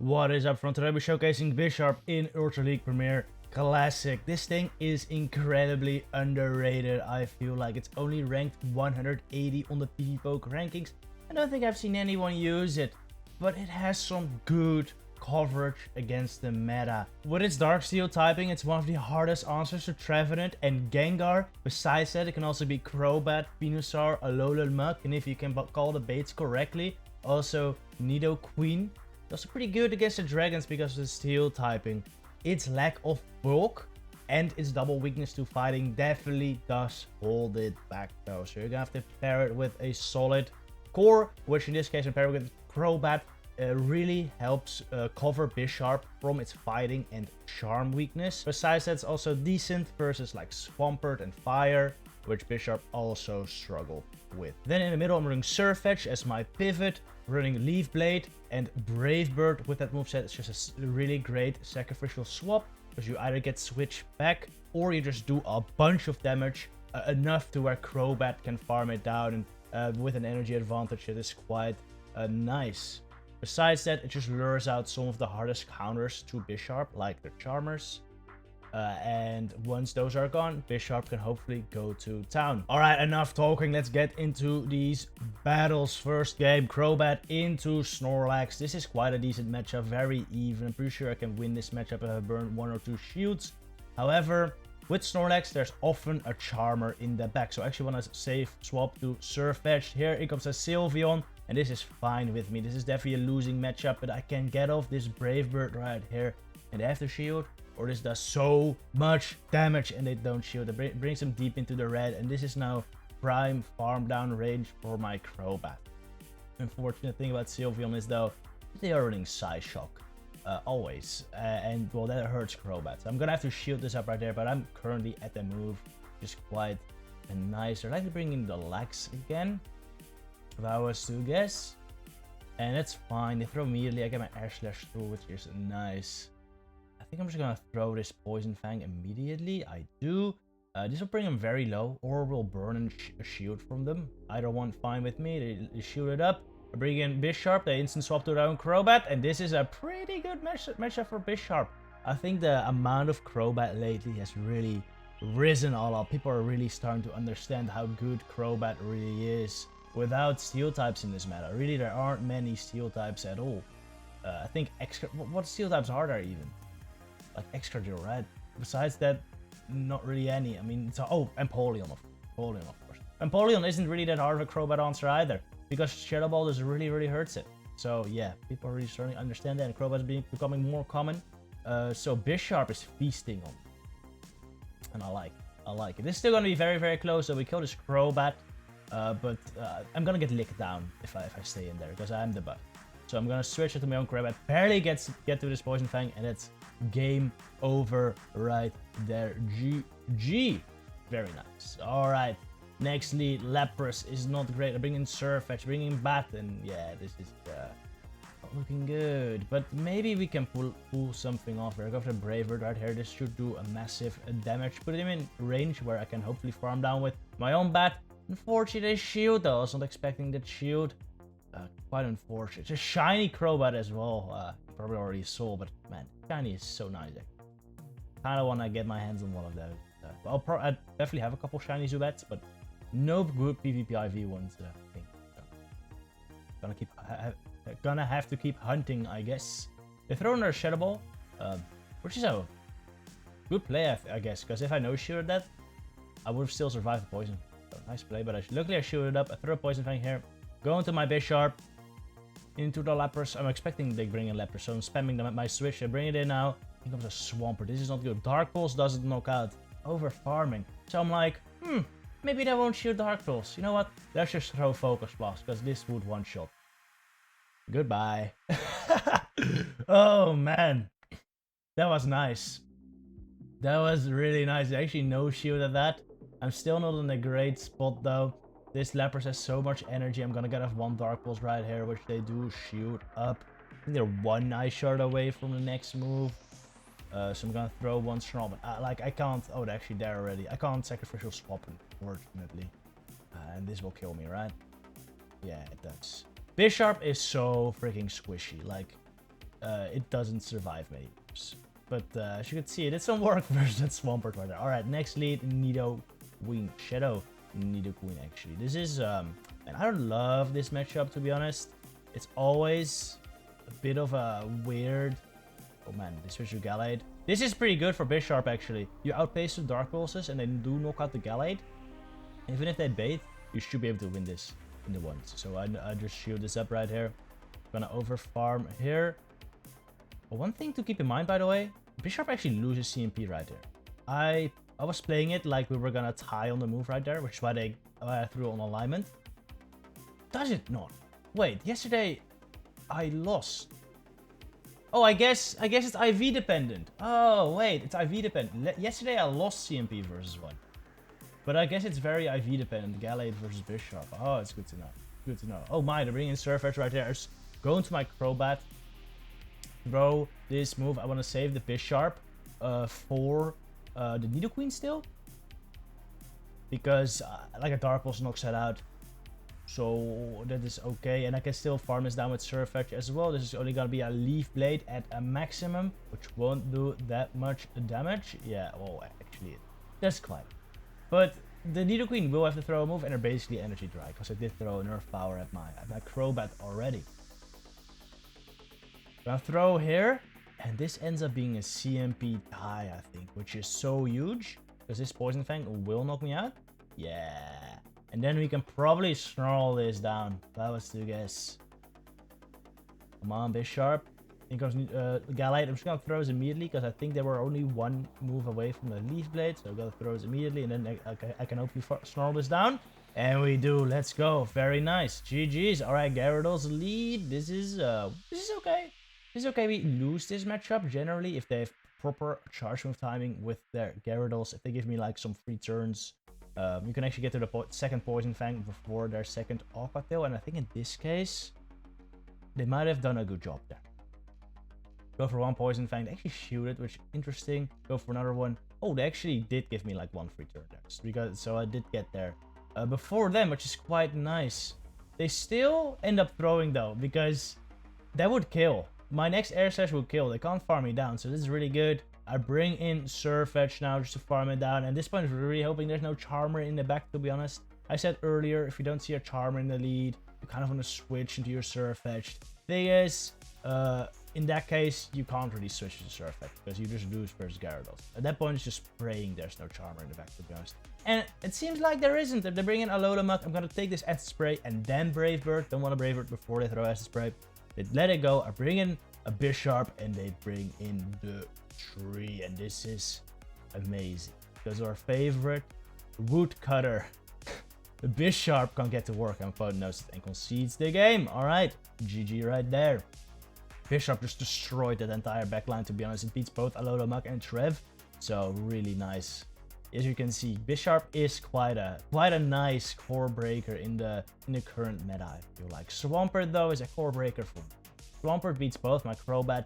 What is up, from today we're showcasing Bisharp in Ultra League Premier Classic. This thing is incredibly underrated. I feel like it's only ranked 180 on the PvPoke rankings. I don't think I've seen anyone use it, but it has some good coverage against the meta. With its Dark Steel typing, it's one of the hardest answers to Trevenant and Gengar. Besides that, it can also be Crobat, Venusaur, Alolan Muk, and if you can call the baits correctly, also Nidoqueen. Also pretty good against the dragons because of the steel typing. Its lack of bulk and its double weakness to fighting definitely does hold it back though. So you're gonna have to pair it with a solid core, which in this case, when paired with Crobat, really helps cover Bisharp from its fighting and charm weakness. Besides that, it's also decent versus like Swampert and Fire, which Bisharp also struggle with. Then in the middle, I'm running Surfetch as my pivot, running Leaf Blade and Brave Bird with that moveset. It's just a really great sacrificial swap, because you either get switched back or you just do a bunch of damage, enough to where Crobat can farm it down, and with an energy advantage, it is quite nice. Besides that, it just lures out some of the hardest counters to Bisharp, like the Charmers. And once those are gone, Bisharp can hopefully go to town. Alright, enough talking. Let's get into these battles. First game, Crobat into Snorlax. This is quite a decent matchup, very even. I'm pretty sure I can win this matchup if I burn 1 or 2 shields. However, with Snorlax, there's often a Charmer in the back. So I actually want to save swap to Surfetch. Here it comes a Sylveon, and this is fine with me. This is definitely a losing matchup, but I can get off this Brave Bird right here. And they have to shield, or this does so much damage and they don't shield. It brings them deep into the red, and this is now prime farm down range for my Crobat. Unfortunate thing about Sylveon is though, they are running Psy Shock. Always. And well, that hurts Crobat. So I'm gonna have to shield this up right there, but I'm currently at the move, which is quite nice. I'd like to bring in the Lax again, if I was to guess. And that's fine. They throw immediately. I get my Air Slash through, which is nice. I think I'm just gonna throw this Poison Fang immediately. I do. This will bring them very low, or will burn a shield from them. Either one fine with me. They shield it up. I bring in Bisharp. They instant swap to their own Crobat, and this is a pretty good matchup for Bisharp. I think the amount of Crobat lately has really risen all up. People are really starting to understand how good Crobat really is without steel types in this meta. Really, there aren't many steel types at all. I think extra. What steel types are there even? Like Excadrill, right? Besides that, not really any. I mean, oh, Empoleon, of course. Empoleon isn't really that hard of a Crobat answer either, because Shadow Ball just really hurts it. So yeah, people are really starting to understand that, and Crobat is becoming more common. So Bisharp is feasting on, and I like it. This is still gonna be very close. So we kill this Crobat, but I'm gonna get licked down if I stay in there, because I'm the buff. So I'm gonna switch it to my own Crobat. Barely get to this Poison Fang, and it's game over right there. GG. Very nice. Alright. Next lead, Lapras is not great. I bring in Surfetch, bring in Bat, and yeah, this is not looking good. But maybe we can pull something off here. I go for the Brave Bird right here. This should do a massive damage. Put him in range where I can hopefully farm down with my own Bat. Unfortunately, shield though. I was not expecting that shield. Quite unfortunate. It's a shiny Crobat as well. Probably already saw, but man, shiny is so nice. Kind of want to get my hands on one of those. I definitely have a couple shiny Zubats, but no good PvP IV ones. I think. So, gonna have to keep hunting, I guess. They throw in their Shadow Ball, which is a good play, I guess, because if I no shielded that, I would have still survived the poison. So, nice play, but luckily I shielded up. I throw a Poison Fang here. Go into my Bisharp, into the Lapras. I'm expecting they bring in Lapras, so I'm spamming them at my switch. I bring it in now. Here comes a Swampert. This is not good. Dark Pulse doesn't knock out. Over farming. So I'm like, maybe they won't shoot Dark Pulse. You know what? Let's just throw Focus Blast, because this would one shot. Goodbye. Oh man, that was nice. That was really nice. Actually, no shield at that. I'm still not in a great spot though. This Lapras has so much energy. I'm gonna get off one Dark Pulse right here, which they do shield up. I think they're one Ice Shard away from the next move. So I'm gonna throw one Snorlax. Like I can't. Oh, they're actually there already. I can't sacrificial swap, unfortunately. And this will kill me, right? Yeah, it does. Bisharp is so freaking squishy. Like it doesn't survive many moves. But as you can see, it did some work versus that Swampert right there. Alright, next lead, Nidoqueen. Shadow Nidoqueen, actually. This is, and I don't love this matchup, to be honest. It's always a bit of a weird... Oh man, they switched to Gallade. This is pretty good for Bisharp, actually. You outpace the Dark Pulses, and they do knock out the Gallade. Even if they bait, you should be able to win this in the ones. So I just shield this up right here. Gonna over farm here. But one thing to keep in mind, by the way, Bisharp actually loses CMP right there. I was playing it like we were gonna tie on the move right there, which is why they threw on alignment. Does it not? Wait, yesterday I lost. Oh, I guess it's IV dependent. Oh wait, it's IV dependent. Yesterday I lost CMP versus one. But I guess it's very IV dependent, Gallade versus Bisharp. Oh, it's good to know. Good to know. Oh my, they're bringing in Surfetch right there. Go into my Crobat. Throw this move. I want to save the Bisharp for the Nidoqueen still. Because like a Dark Pulse knocks that out. So that is okay. And I can still farm this down with Surfetch as well. This is only going to be a Leaf Blade at a maximum, which won't do that much damage. Yeah, well, actually, that's quite. But the Nidoqueen will have to throw a move, and they're basically energy dry, because I did throw Nerf Power at my Crobat already. Gonna throw here, and this ends up being a CMP tie, I think, which is so huge, because this Poison Fang will knock me out. Yeah. And then we can probably snarl this down, if I was to guess. Come on, Bisharp. Here comes Gallade. I'm just gonna throw this immediately because I think they were only one move away from the Leaf Blade. So I'm gonna throw this immediately, and then I can hopefully snarl this down. And we do. Let's go. Very nice. GG's. All right, Gyarados Lead. This is okay. This is okay. We lose this matchup generally if they have proper charge move timing with their Gyarados. If they give me like some free turns, you can actually get to the second Poison Fang before their second Aqua Tail. And I think in this case, they might have done a good job there. Go for one Poison Fang. They actually shoot it, which is interesting. Go for another one. Oh, they actually did give me like one free turn there. So I did get there before them, which is quite nice. They still end up throwing though, because that would kill. My next Air Slash will kill. They can't farm me down, so this is really good. I bring in Surfetch now just to farm it down. And at this point, I'm really hoping there's no Charmer in the back, to be honest. I said earlier, if you don't see a Charmer in the lead, you kind of want to switch into your Surfetch. Thing is, in that case, you can't really switch to Surfetch because you just lose versus Gyarados. At that point, it's just praying there's no Charmer in the back, to be honest. And it seems like there isn't. If they bring in Alolan Muk, I'm going to take this Acid Spray and then Brave Bird. Don't want to Brave Bird before they throw Acid Spray. They let it go. I bring in a Bisharp and they bring in the tree. And this is amazing because our favorite woodcutter, the Bisharp, can't get to work and knows it and concedes the game. All right, GG right there. Bisharp just destroyed that entire backline, to be honest. It beats both Alolan Muk and Trev, so really nice. As you can see, Bisharp is quite a nice core breaker in the current meta, I feel like. Swampert though is a core breaker for me. Swampert beats both my Crobat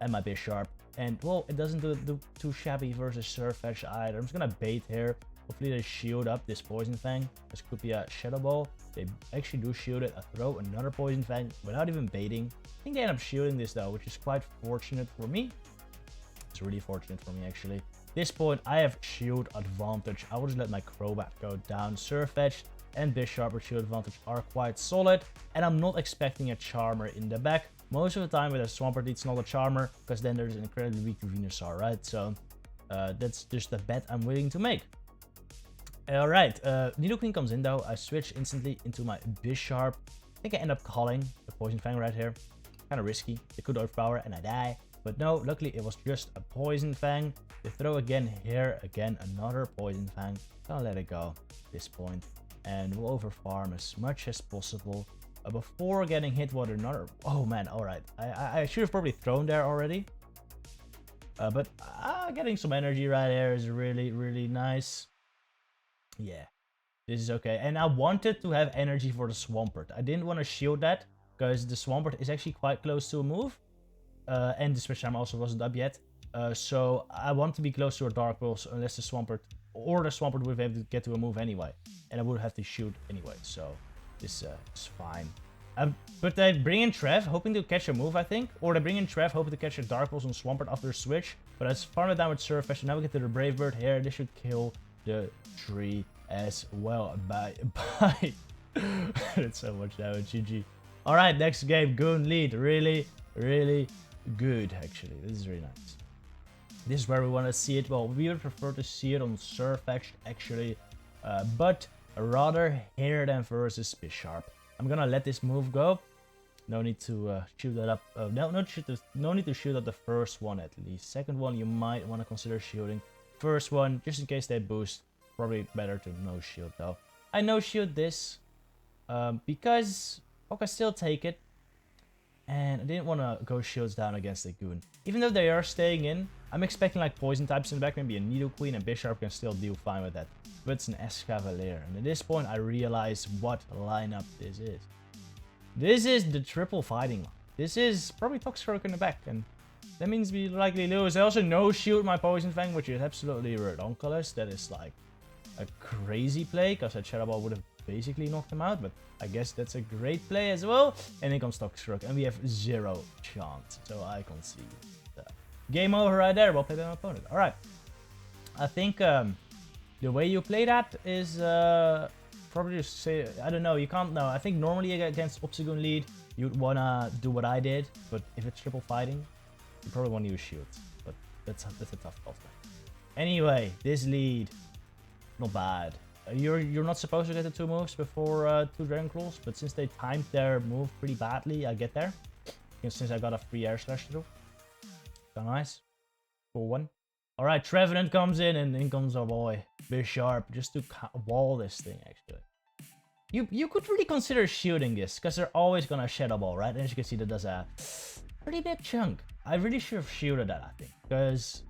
and my Bisharp, and well, it doesn't do too shabby versus Surfetch either. I'm just gonna bait here. Hopefully they shield up this Poison Fang. This could be a Shadow Ball. They actually do shield it. I throw another Poison Fang without even baiting. I think they end up shielding this though, which is quite fortunate for me. It's really fortunate for me actually. At this point, I have shield advantage. I will just let my Crobat go down. Surfetch and Bisharp with shield advantage are quite solid. And I'm not expecting a Charmer in the back. Most of the time with a Swampert, it's not a Charmer, because then there's an incredibly weak Venusaur, right? So that's just a bet I'm willing to make. Alright, Nidoqueen comes in though. I switch instantly into my Bisharp. I think I end up calling the Poison Fang right here. Kind of risky. They could overpower and I die. But no, luckily it was just a Poison Fang. They throw again here, again another Poison Fang. Gonna let it go at this point. And we'll overfarm as much as possible before getting hit with another. Oh man, alright. I should have probably thrown there already. But getting some energy right there is really, really nice. Yeah, this is okay. And I wanted to have energy for the Swampert. I didn't want to shield that because the Swampert is actually quite close to a move. And the Switch Time also wasn't up yet. So I want to be close to a Dark Pulse unless the Swampert would be able to get to a move anyway. And I would have to shoot anyway. So this is fine. But they bring in Trev, hoping to catch a move, I think. Or they bring in Trev, hoping to catch a Dark Pulse on Swampert after the switch. But it's farmed down with Surface. Now we get to the Brave Bird here. This should kill the tree as well. Bye. Bye. That's so much damage. GG. Alright, next game. Goon Lead. Really, really good, actually. This is really nice. This is where we want to see it. Well, we would prefer to see it on Surfetched, actually. But rather here than versus Bisharp. I'm gonna let this move go. No need to shoot that up. No need to shoot at the first one at least. Second one you might want to consider shooting. First one, just in case they boost. Probably better to no shield though. I no shield this because I can still take it. And I didn't want to go shields down against the Goon. Even though they are staying in, I'm expecting like poison types in the back. Maybe a Nidoqueen and Bisharp can still deal fine with that. But it's an Escavalier. And at this point, I realize what lineup this is. This is the triple fighting line. This is probably Toxicroak in the back. And that means we likely lose. I also no shield my Poison Fang, which is absolutely redonkulous. That is like a crazy play. Because that Shadow Ball would have basically knocked him out. But I guess that's a great play as well. And then comes Toxicroak. And we have 0 chance. So I concede. Game over right there. Well played by my opponent. Alright. I think the way you play that is probably just say, I don't know, you can't know. I think normally against Obstagoon Lead, you'd wanna do what I did, but if it's triple fighting, you probably want to use shields. But that's a tough call. Anyway, this lead, not bad. You're not supposed to get the 2 moves before 2 Dragon Claws, but since they timed their move pretty badly, I get there. And since I got a free Air Slash through. So nice. Cool one. Alright, Trevenant comes in, and in comes our boy, Bisharp, just to wall this thing, actually. You could really consider shooting this, because they're always gonna Shadow Ball, right? And as you can see, that does a pretty big chunk. I really should have shielded that, I think, because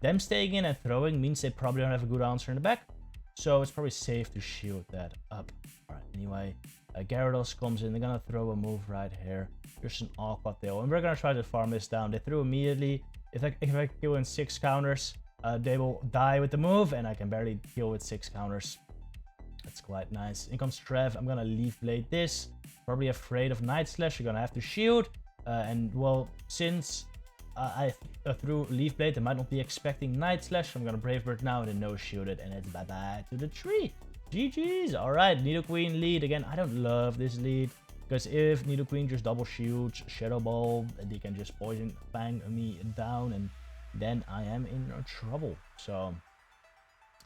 them staying in and throwing means they probably don't have a good answer in the back. So it's probably safe to shield that up. Alright, anyway, Gyarados comes in, they're gonna throw a move right here. Just an Aqua Tail, and we're gonna try to farm this down. They threw immediately. If I kill in 6 counters, they will die with the move, and I can barely kill with 6 counters. That's quite nice. In comes Trev. I'm gonna Leaf Blade this. Probably afraid of Night Slash. You're gonna have to shield. And well, since I threw Leaf Blade, they might not be expecting Night Slash. I'm gonna Brave Bird now and then no shield it, and it's bye bye to the tree. GG's. Alright, Nidoqueen Lead again. I don't love this lead. Because if Nidoqueen just double shields, Shadow Ball, they can just Poison Fang me down, and then I am in trouble. So,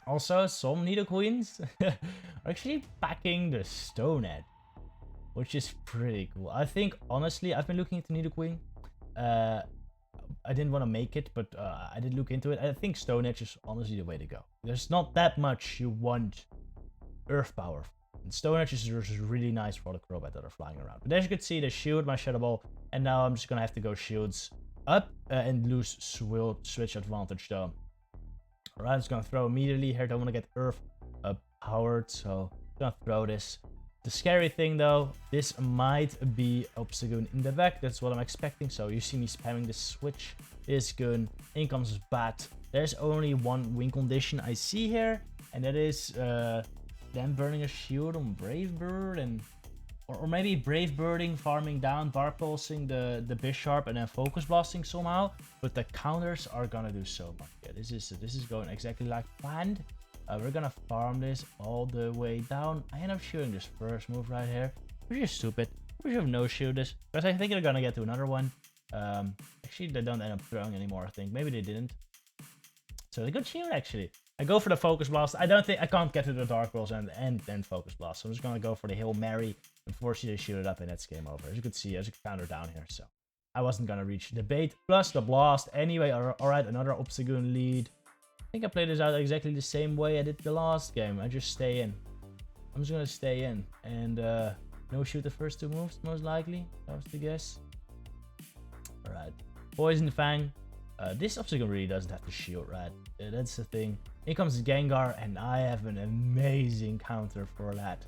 also some Nidoqueens are actually packing the Stone Edge, which is pretty cool. I think, honestly, I've been looking into Nidoqueen. I didn't want to make it, but I did look into it. I think Stone Edge is honestly the way to go. There's not that much you want Earth Power. And Stone Edge is really nice for the Crobat that are flying around. But as you can see, they shield my Shadow Ball. And now I'm just going to have to go shields up and lose switch advantage though. Alright, I'm just going to throw immediately here. Don't want to get Earth powered. So I'm going to throw this. The scary thing though, this might be Obstagoon in the back. That's what I'm expecting. So you see me spamming the switch. Is good. In comes Bat. There's only one win condition I see here. And that is... them burning a shield on Brave Bird, and or maybe Brave Birding, farming down, Dark Pulsing the Bisharp, and then Focus Blasting somehow. But the counters are gonna do so much. Yeah, this is going exactly like planned. We're gonna farm this all the way down. I end up shooting this first move right here, which is stupid. We should have no shield this, because I think they're gonna get to another one. Actually, they don't end up throwing anymore. I think maybe they didn't. So a good shield actually. I go for the Focus Blast. I can't get to the Dark Pulse and then Focus Blast. So I'm just gonna go for the Hail Mary and force you to shoot it up, and that's game over. As you can see, as a counter down here. So I wasn't gonna reach the bait plus the blast. Anyway, alright, another Obstagoon Lead. I think I played this out exactly the same way I did the last game. I just stay in. I'm just gonna stay in and no shoot the first 2 moves, most likely. That was the guess. Alright. Poison Fang. This Obstagoon really doesn't have to shield, right? That's the thing. Here comes Gengar, and I have an amazing counter for that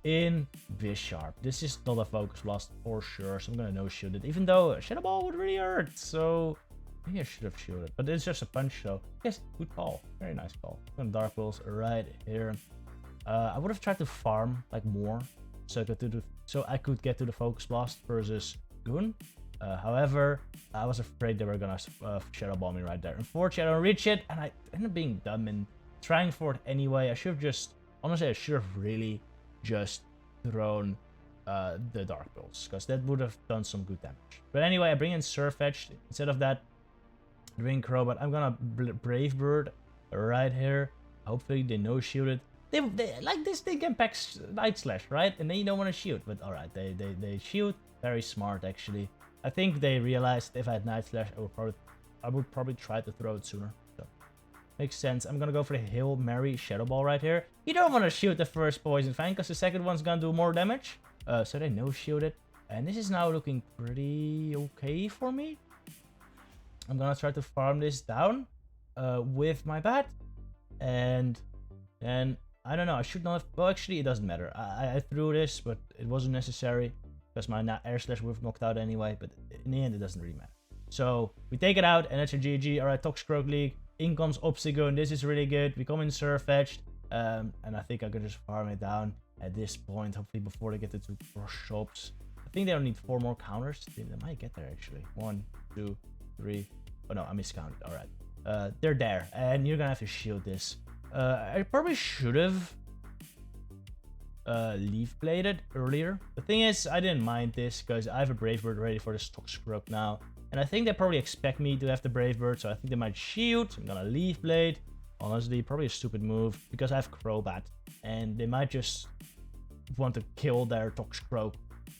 in Bisharp. This is not a Focus Blast for sure, so I'm gonna no-shield it. Even though Shadow Ball would really hurt, so maybe I should have shielded. But it's just a punch, so yes, good call. Very nice call. I'm gonna Dark Pulse right here. I would have tried to farm like more, so I could get to the Focus Blast versus Goon. However, I was afraid they were gonna Shadow Ball me right there. Unfortunately, I don't reach it, and I ended up being dumb and trying for it anyway. I should have just, honestly, I should have really just thrown the Dark Pulse, because that would have done some good damage. But anyway, I bring in Surfetched. Instead of that, I bring Crobat. I'm gonna Brave Bird right here. Hopefully they no shield it. They like this, they can pack Night Slash, right? And then you don't want to shoot. But alright, they shoot. Very smart, actually. I think they realized if I had Night Slash, I would probably try to throw it sooner. So makes sense. I'm gonna go for the Hail Mary Shadow Ball right here. You don't want to shoot the first Poison Fang, because the second one's gonna do more damage. So they no shield it. And this is now looking pretty okay for me. I'm gonna try to farm this down with my bat. And then, I don't know, I should not have, well actually it doesn't matter. I threw this, but it wasn't necessary, because my Air Slash would have knocked out anyway, but in the end it doesn't really matter. So we take it out, and that's a GG. Alright, Toxicroak Lead. In comes Obstagoon. This is really good. We come in Surfetched, and I think I could just farm it down at this point, hopefully before they get the 2 shops. I think they don't need 4 more counters. They might get there actually. 1, 2, 3. Oh no, I miscounted. Alright. They're there, and you're gonna have to shield this. I probably should have Leaf Bladed earlier. The thing is, I didn't mind this because I have a Brave Bird ready for this Toxicroak now. And I think they probably expect me to have the Brave Bird, so I think they might shield. I'm gonna Leaf Blade. Honestly, probably a stupid move because I have Crobat. And they might just want to kill their Toxicroak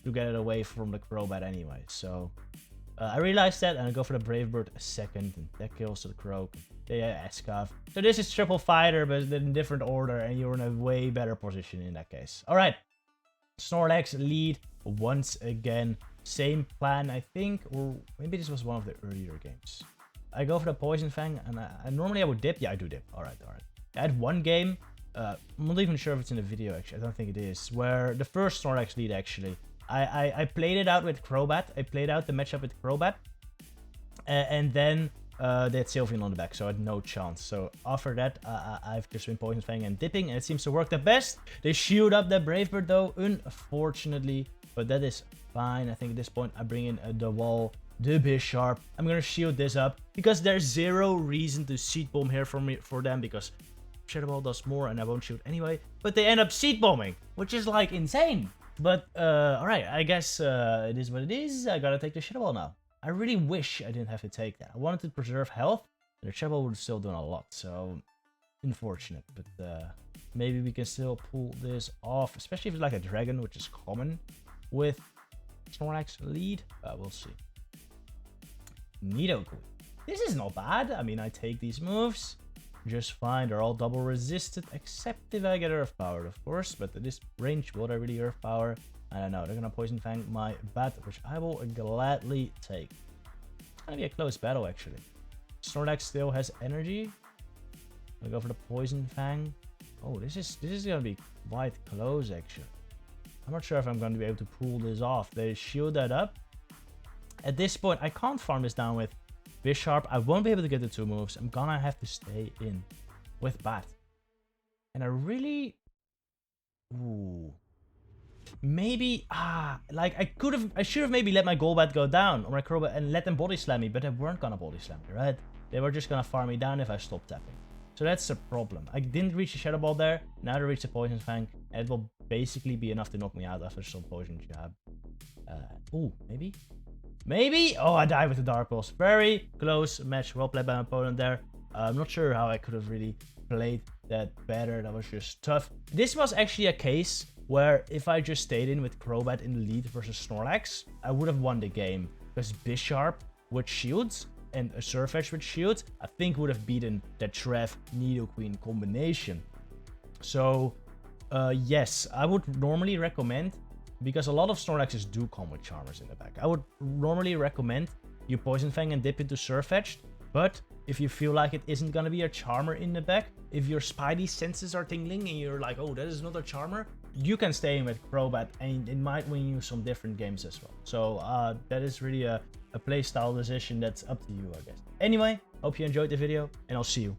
to get it away from the Crobat anyway. So I realized that, and I go for the Brave Bird a second, and that kills the Croak. They Escaf. So this is triple fighter, but in different order, and you're in a way better position in that case. Alright. Snorlax Lead once again. Same plan, I think, or maybe this was one of the earlier games. I go for the Poison Fang, and normally I would dip. Yeah, I do dip. Alright. I had one game, I'm not even sure if it's in the video actually, I don't think it is, where the first Snorlax Lead actually, I played it out with Crobat. I played out the matchup with Crobat. And then they had Sylveon on the back, so I had no chance. So after that, I've just been Poison Fang and dipping, and it seems to work the best. They shield up the Brave Bird though, unfortunately. But that is fine. I think at this point, I bring in the wall, the Bisharp. I'm going to shield this up, because there's zero reason to Seed Bomb here for them, because Shadow Ball does more, and I won't shoot anyway. But they end up Seed Bombing, which is like insane. But, alright, I guess it is what it is. I gotta take the Shadow Ball now. I really wish I didn't have to take that. I wanted to preserve health, and the Shadow Ball would still do a lot, so unfortunate. But maybe we can still pull this off, especially if it's like a dragon, which is common with Snorlax Lead. We'll see. Nidoqueen. This is not bad. I mean, I take these moves just fine. They're all double resisted, except if I get Earth Power, of course. But at this range, will I really Earth Power? I don't know. They're gonna Poison Fang my bat, which I will gladly take. It's gonna be a close battle, actually. Snorlax still has energy. I'm gonna go for the Poison Fang. Oh, this is gonna be quite close, actually. I'm not sure if I'm gonna be able to pull this off. They shield that up. At this point, I can't farm this down with Bisharp. I won't be able to get the 2 moves. I'm gonna have to stay in with Bat. And I really... Ooh. Maybe... like, I should have maybe let my Golbat go down, or my Crobat, and let them Body Slam me, but they weren't gonna Body Slam me, right? They were just gonna farm me down if I stopped tapping. So that's the problem. I didn't reach the Shadow Ball there. Now I reach the Poison Fang, and it will basically be enough to knock me out after some Poison Jab. Ooh, maybe? Maybe? Oh, I died with the Dark Pulse. Very close match. Well played by my opponent there. I'm not sure how I could have really played that better. That was just tough. This was actually a case where if I just stayed in with Crobat in the lead versus Snorlax, I would have won the game. Because Bisharp with shields and a Surfetched with shields, I think would have beaten the Trev Nidoqueen combination. So, yes, I would normally recommend, because a lot of Snorlaxes do come with Charmers in the back, I would normally recommend you Poison Fang and dip into Surfetched. But if you feel like it isn't going to be a Charmer in the back, if your Spidey senses are tingling and you're like, oh, that is not a Charmer, you can stay in with Crobat, and it might win you some different games as well. So that is really a playstyle decision that's up to you, I guess. Anyway, hope you enjoyed the video, and I'll see you